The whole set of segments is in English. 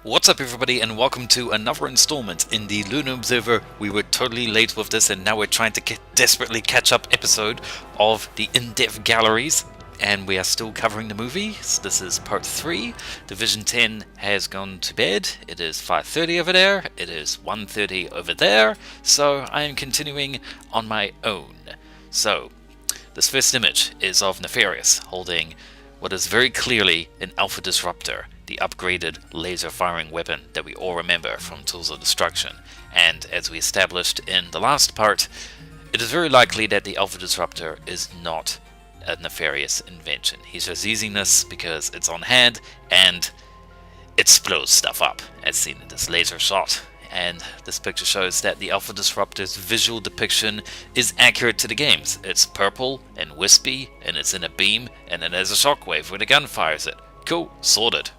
What's up everybody and welcome to another installment in the Lunar Observer. We were totally late with this and now we're trying to desperately catch up episode of the in-depth galleries, and we are still covering the movie. So this is part 3. Division 10 has gone to bed. It is 5:30 over there. It is 1:30 over there. So I am continuing on my own. So this first image is of Nefarious holding what is very clearly an Alpha Disruptor, the upgraded laser firing weapon that we all remember from Tools of Destruction. And as we established in the last part, it is very likely that the Alpha Disruptor is not a Nefarious invention. He's just using this because it's on hand and it blows stuff up, as seen in this laser shot. And this picture shows that the Alpha Disruptor's visual depiction is accurate to the games. It's purple and wispy, and it's in a beam, and it has a shockwave when a gun fires it. Cool, sorted.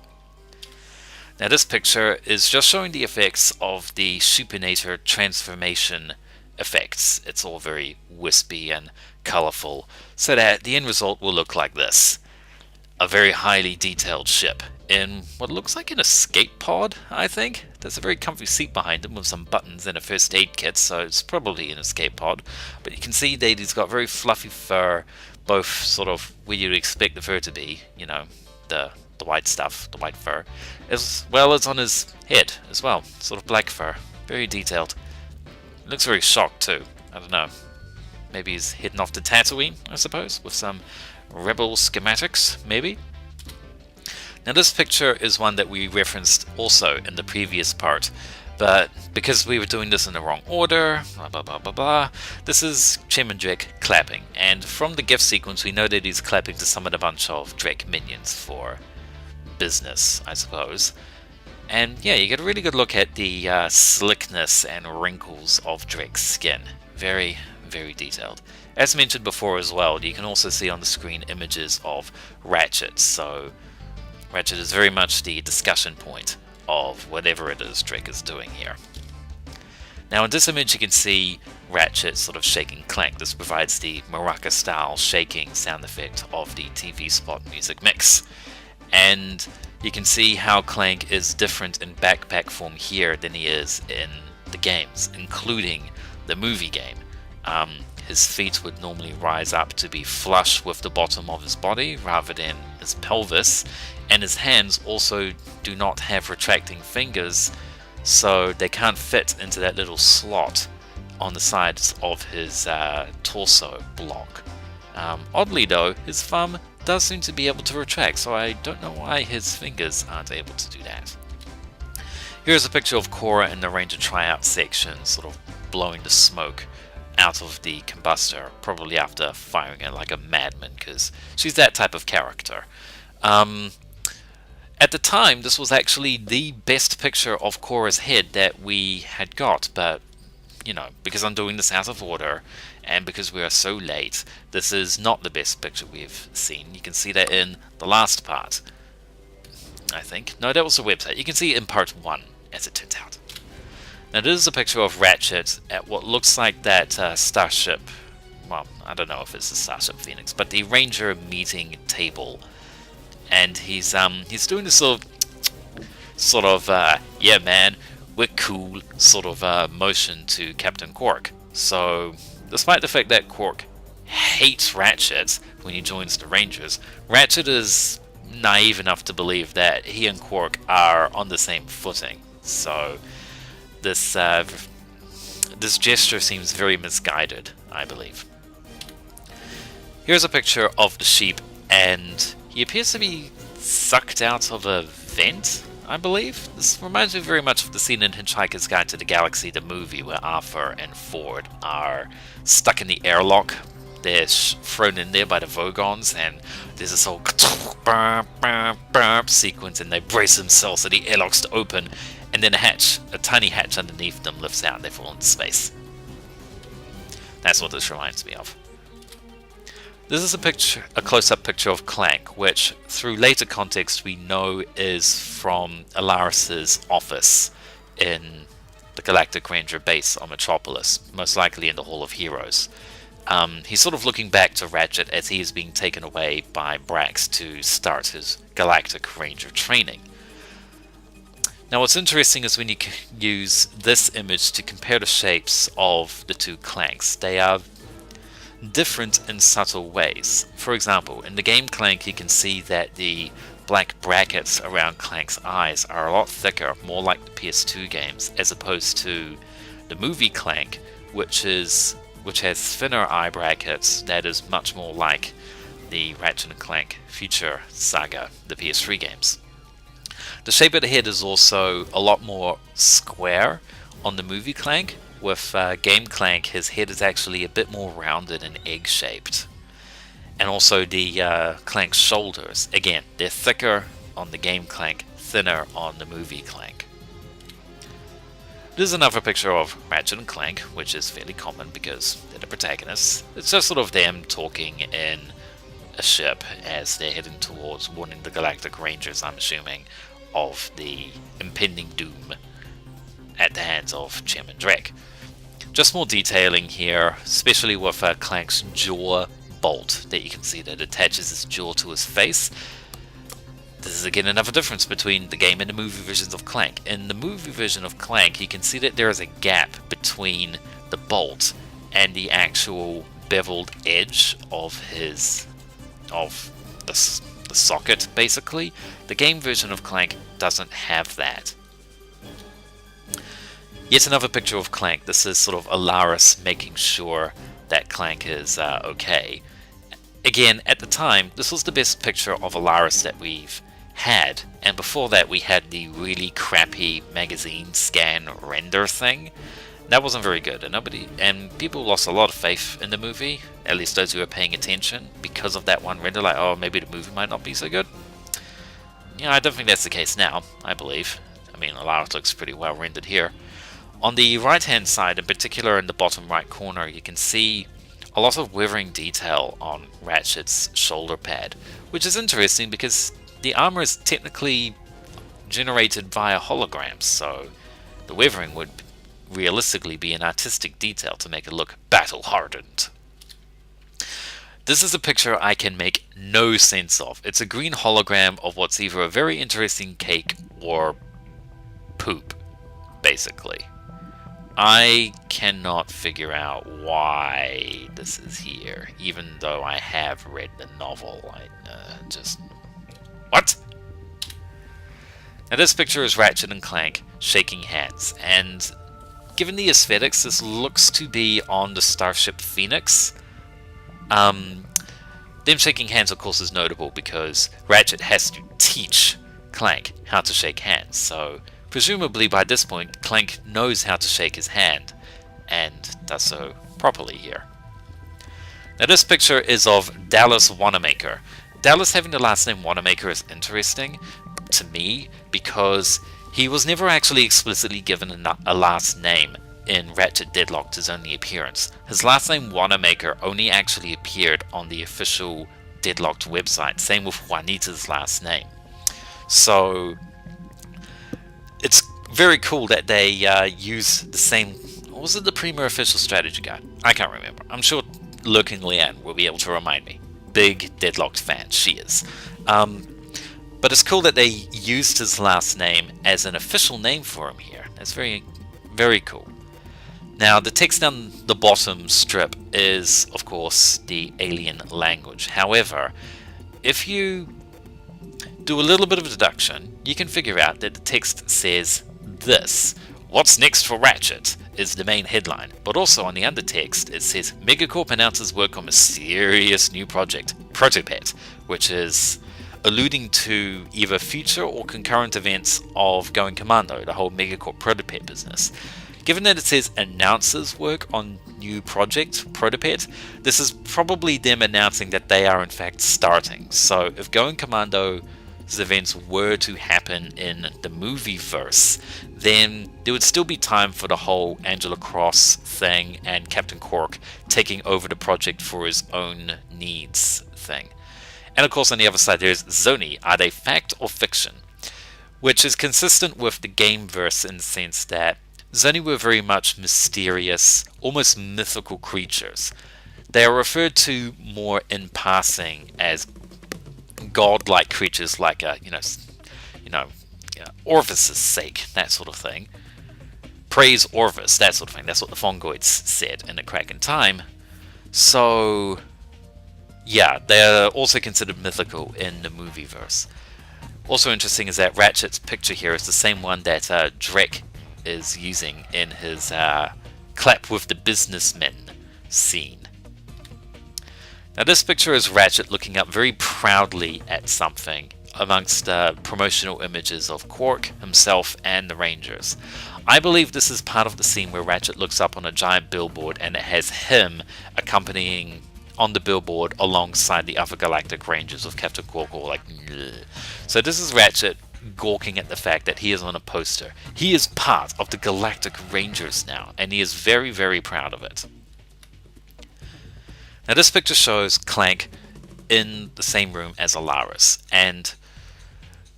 Now this picture is just showing the effects of the Supinator transformation effects. It's all very wispy and colorful, so that the end result will look like this. A very highly detailed ship in what looks like an escape pod, I think. There's a very comfy seat behind him with some buttons and a first aid kit, so it's probably an escape pod. But you can see that he's got very fluffy fur, both sort of where you'd expect the fur to be, you know, the white stuff, the white fur, as well as on his head as well, sort of black fur, very detailed. Looks very shocked too, I don't know. Maybe he's heading off to Tatooine, I suppose, with some rebel schematics, maybe? Now this picture is one that we referenced also in the previous part, but because we were doing this in the wrong order, blah blah blah blah blah, this is Chairman Drek clapping, and from the gift sequence we know that he's clapping to summon a bunch of Drek minions for business, I suppose. And yeah, you get a really good look at the slickness and wrinkles of Drek's skin. Very, very detailed. As mentioned before as well, you can also see on the screen images of Ratchet, so Ratchet is very much the discussion point of whatever it is Drek is doing here. Now in this image you can see Ratchet sort of shaking Clank. This provides the maraca style shaking sound effect of the TV spot music mix. And you can see how Clank is different in backpack form here than he is in the games, including the movie game. His feet would normally rise up to be flush with the bottom of his body rather than his pelvis, and his hands also do not have retracting fingers, so they can't fit into that little slot on the sides of his torso block. Oddly though, his thumb does seem to be able to retract, so I don't know why his fingers aren't able to do that. Here's a picture of Cora in the Ranger tryout section, sort of blowing the smoke out of the combustor, probably after firing it like a madman, because she's that type of character. At the time, this was actually the best picture of Cora's head that we had got, but, you know, because I'm doing this out of order, and because we are so late, this is not the best picture we've seen. You can see that in the last part, I think. No, that was the website. You can see it in part 1, as it turns out. Now this is a picture of Ratchet at what looks like that Starship, well, I don't know if it's the Starship Phoenix, but the Ranger meeting table. And he's doing this sort of yeah man, we're cool sort of motion to Captain Quark. So despite the fact that Quark hates Ratchet when he joins the Rangers, Ratchet is naive enough to believe that he and Quark are on the same footing. So this gesture seems very misguided, I believe. Here's a picture of the sheep, and he appears to be sucked out of a vent, I believe. This reminds me very much of the scene in Hitchhiker's Guide to the Galaxy, the movie, where Arthur and Ford are stuck in the airlock. They're thrown in there by the Vogons, and there's this whole sequence, and they brace themselves so the airlock's to open, and then a tiny hatch underneath them lifts out and they fall into space. That's what this reminds me of. This is a close-up picture of Clank, which through later context we know is from Alaris's office in the Galactic Ranger base on Metropolis, most likely in the Hall of Heroes. He's sort of looking back to Ratchet as he is being taken away by Brax to start his Galactic Ranger training. Now what's interesting is when you use this image to compare the shapes of the two Clanks. They are different in subtle ways. For example, in the game Clank you can see that the black brackets around Clank's eyes are a lot thicker, more like the PS2 games, as opposed to the movie Clank, which has thinner eye brackets that is much more like the Ratchet and Clank Future Saga, the PS3 games. The shape of the head is also a lot more square on the movie Clank. With game Clank, his head is actually a bit more rounded and egg-shaped. And also the Clank's shoulders, again, they're thicker on the game Clank, thinner on the movie Clank. This is another picture of Ratchet and Clank, which is fairly common because they're the protagonists. It's just sort of them talking in a ship as they're heading towards warning the Galactic Rangers, I'm assuming, of the impending doom at the hands of Chairman Drek. Just more detailing here, especially with Clank's jaw bolt that you can see that attaches his jaw to his face. This is again another difference between the game and the movie versions of Clank. In the movie version of Clank, you can see that there is a gap between the bolt and the actual beveled edge of the socket, basically. The game version of Clank doesn't have that. Yet another picture of Clank. This is sort of Alaris making sure that Clank is okay. Again, at the time, this was the best picture of Alaris that we've had, and before that we had the really crappy magazine scan render thing. That wasn't very good, and people lost a lot of faith in the movie, at least those who were paying attention, because of that one render, like, oh, maybe the movie might not be so good. Yeah, I don't think that's the case now, I believe. I mean, Alaris looks pretty well rendered here. On the right hand side, in particular in the bottom right corner, you can see a lot of weathering detail on Ratchet's shoulder pad, which is interesting because the armor is technically generated via holograms, so the weathering would realistically be an artistic detail to make it look battle hardened. This is a picture I can make no sense of. It's a green hologram of what's either a very interesting cake or poop, basically. I cannot figure out why this is here, even though I have read the novel. What? Now this picture is Ratchet and Clank shaking hands, and given the aesthetics, this looks to be on the Starship Phoenix. Them shaking hands, of course, is notable because Ratchet has to teach Clank how to shake hands, so presumably by this point, Clank knows how to shake his hand, and does so properly here. Now this picture is of Dallas Wanamaker. Dallas having the last name Wanamaker is interesting to me because he was never actually explicitly given a last name in Ratchet Deadlocked his only appearance. His last name Wanamaker only actually appeared on the official Deadlocked website, same with Juanita's last name. So it's very cool that they use the same. What was it, the Premier Official Strategy Guide? I can't remember. I'm sure Lurking Leanne will be able to remind me. Big Deadlocked fan, she is. But it's cool that they used his last name as an official name for him here. That's very, very cool. Now, the text down the bottom strip is, of course, the alien language. However, if you do a little bit of deduction, you can figure out that the text says this. What's next for Ratchet is the main headline, but also on the undertext it says Megacorp announces work on mysterious new project, Protopet, which is alluding to either future or concurrent events of Going Commando, the whole Megacorp Protopet business. Given that it says announces work on new project, Protopet, this is probably them announcing that they are in fact starting. So if Going Commando's events were to happen in the movie verse, then there would still be time for the whole Angela Cross thing and Captain Quark taking over the project for his own needs thing. And of course on the other side there's Zoni, are they fact or fiction? Which is consistent with the game verse in the sense that Zoni were very much mysterious, almost mythical creatures. They are referred to more in passing as godlike creatures, like Orvis's sake, that sort of thing. Praise Orvis, that sort of thing. That's what the Fongoids said in A Crack in Time. So, yeah, they're also considered mythical in the movieverse. Also interesting is that Ratchet's picture here is the same one that Drek is using in his clap with the businessmen scene. Now this picture is Ratchet looking up very proudly at something amongst promotional images of Quark, himself, and the Rangers. I believe this is part of the scene where Ratchet looks up on a giant billboard and it has him accompanying on the billboard alongside the other Galactic Rangers with Captain Quark all like, bleh. So this is Ratchet gawking at the fact that he is on a poster. He is part of the Galactic Rangers now, and he is very, very proud of it. Now this picture shows Clank in the same room as Alaris, and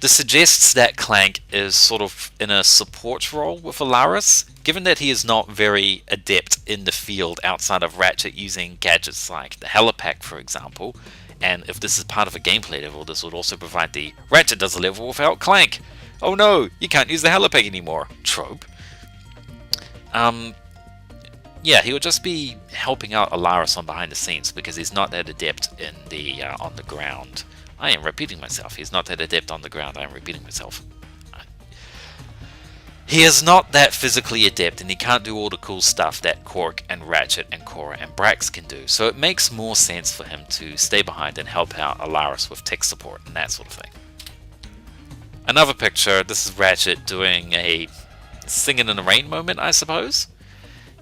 this suggests that Clank is sort of in a support role with Alaris, given that he is not very adept in the field outside of Ratchet using gadgets like the helipack, for example. And if this is part of a gameplay level, this would also provide the Ratchet does a level without Clank. Oh no, you can't use the helipack anymore trope. Yeah, he would just be helping out Alaris on behind the scenes because he's not that adept in the on the ground. I am repeating myself. He's not that adept on the ground. I am repeating myself. He is not that physically adept, and he can't do all the cool stuff that Quark and Ratchet and Cora and Brax can do. So it makes more sense for him to stay behind and help out Alaris with tech support and that sort of thing. Another picture. This is Ratchet doing a singing in the rain moment, I suppose.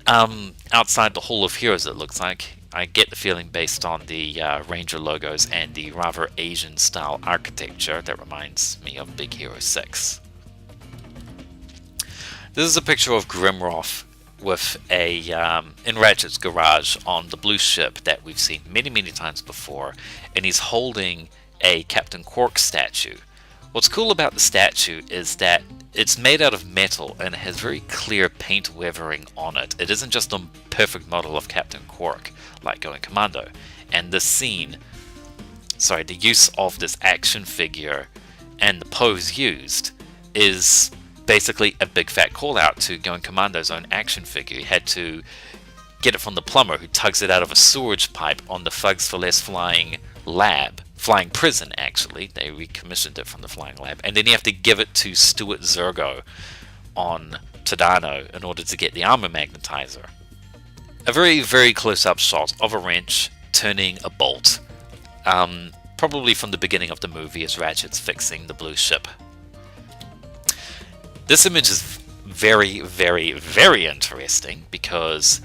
Outside the Hall of Heroes, it looks like. I get the feeling based on the Ranger logos and the rather Asian style architecture that reminds me of Big Hero 6. This is a picture of Grimroth with a in Ratchet's garage on the blue ship that we've seen many, many times before, and he's holding a Captain Quark statue. What's cool about the statue is that it's made out of metal and it has very clear paint weathering on it. It isn't just a perfect model of Captain Quark like Going Commando. And the scene, the use of this action figure and the pose used is basically a big fat call out to Going Commando's own action figure. He had to get it from the plumber who tugs it out of a sewage pipe on the Thugs for Less flying prison actually. They recommissioned it from the flying lab, and then you have to give it to Stuart Zergo on Tadano in order to get the armor magnetizer. A very, very close-up shot of a wrench turning a bolt, probably from the beginning of the movie as Ratchet's fixing the blue ship. This image is very, very, very interesting because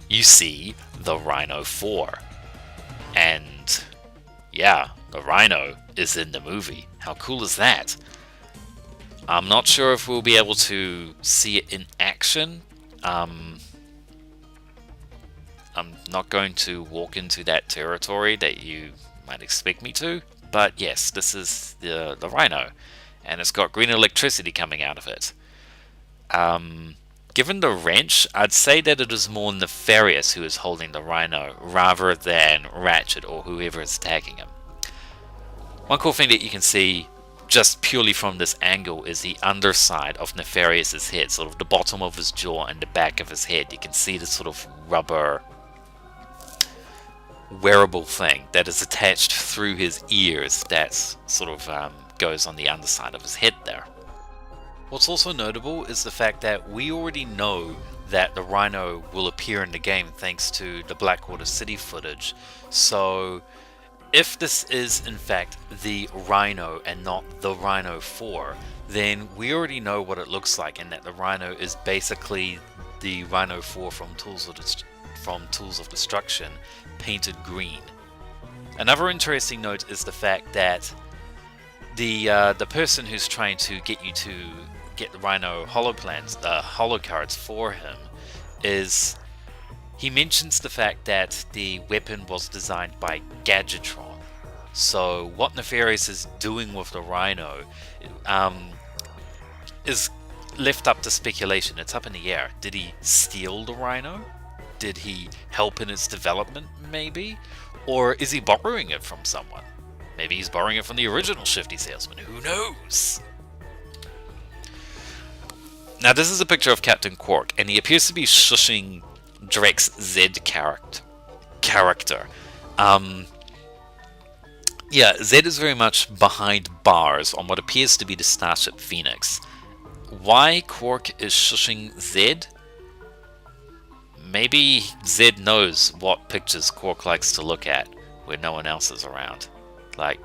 you see the Rhino 4, and yeah, the Rhino is in the movie. How cool is that? I'm not sure if we'll be able to see it in action. I'm not going to walk into that territory that you might expect me to, but yes, this is the Rhino, and it's got green electricity coming out of it. Given the wrench, I'd say that it is more Nefarious who is holding the Rhino rather than Ratchet or whoever is attacking him. One cool thing that you can see just purely from this angle is the underside of Nefarious's head, sort of the bottom of his jaw and the back of his head. You can see this sort of rubber wearable thing that is attached through his ears that sort of goes on the underside of his head there. What's also notable is the fact that we already know that the Rhino will appear in the game thanks to the Blackwater City footage. So if this is in fact the Rhino and not the Rhino 4, then we already know what it looks like, and that the Rhino is basically the Rhino 4 from Tools of Destruction painted green. Another interesting note is the fact that the person who's trying to get you to get the Rhino holo cards for him, he mentions the fact that the weapon was designed by Gadgetron. So what Nefarious is doing with the Rhino is left up to speculation. It's up in the air. Did he steal the Rhino? Did he help in its development, maybe? Or is he borrowing it from someone? Maybe he's borrowing it from the original Shifty Salesman. Who knows? Now this is a picture of Captain Quark, and he appears to be shushing Drek's Z character. Yeah, Z is very much behind bars on what appears to be the Starship Phoenix. Why Quark is shushing Z? Maybe Z knows what pictures Quark likes to look at when no one else is around. Like,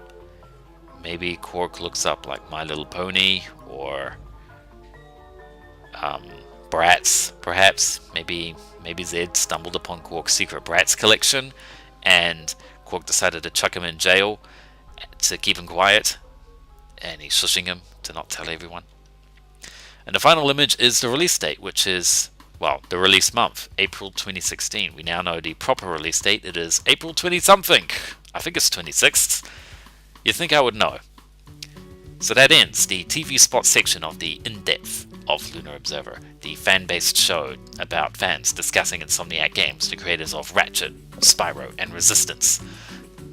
maybe Quark looks up like My Little Pony, or Bratz, perhaps. Maybe Zed stumbled upon Quark's secret Bratz collection, and Quark decided to chuck him in jail to keep him quiet, and he's shushing him to not tell everyone. And the final image is the release date, which is, well, the release month, April 2016. We now know the proper release date. It is April 20-something. I think it's 26th. You'd think I would know. So that ends the TV spot section of the In-Depth of Lunar Observer, the fan-based show about fans discussing Insomniac games, the creators of Ratchet, Spyro, and Resistance.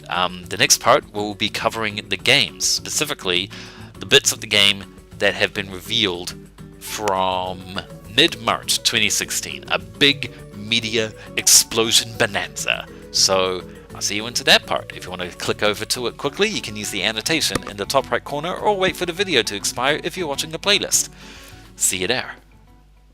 The next part will be covering the games, specifically the bits of the game that have been revealed from mid-March 2016, a big media explosion bonanza. So I'll see you into that part. If you want to click over to it quickly, you can use the annotation in the top right corner, or wait for the video to expire if you're watching the playlist. See you there.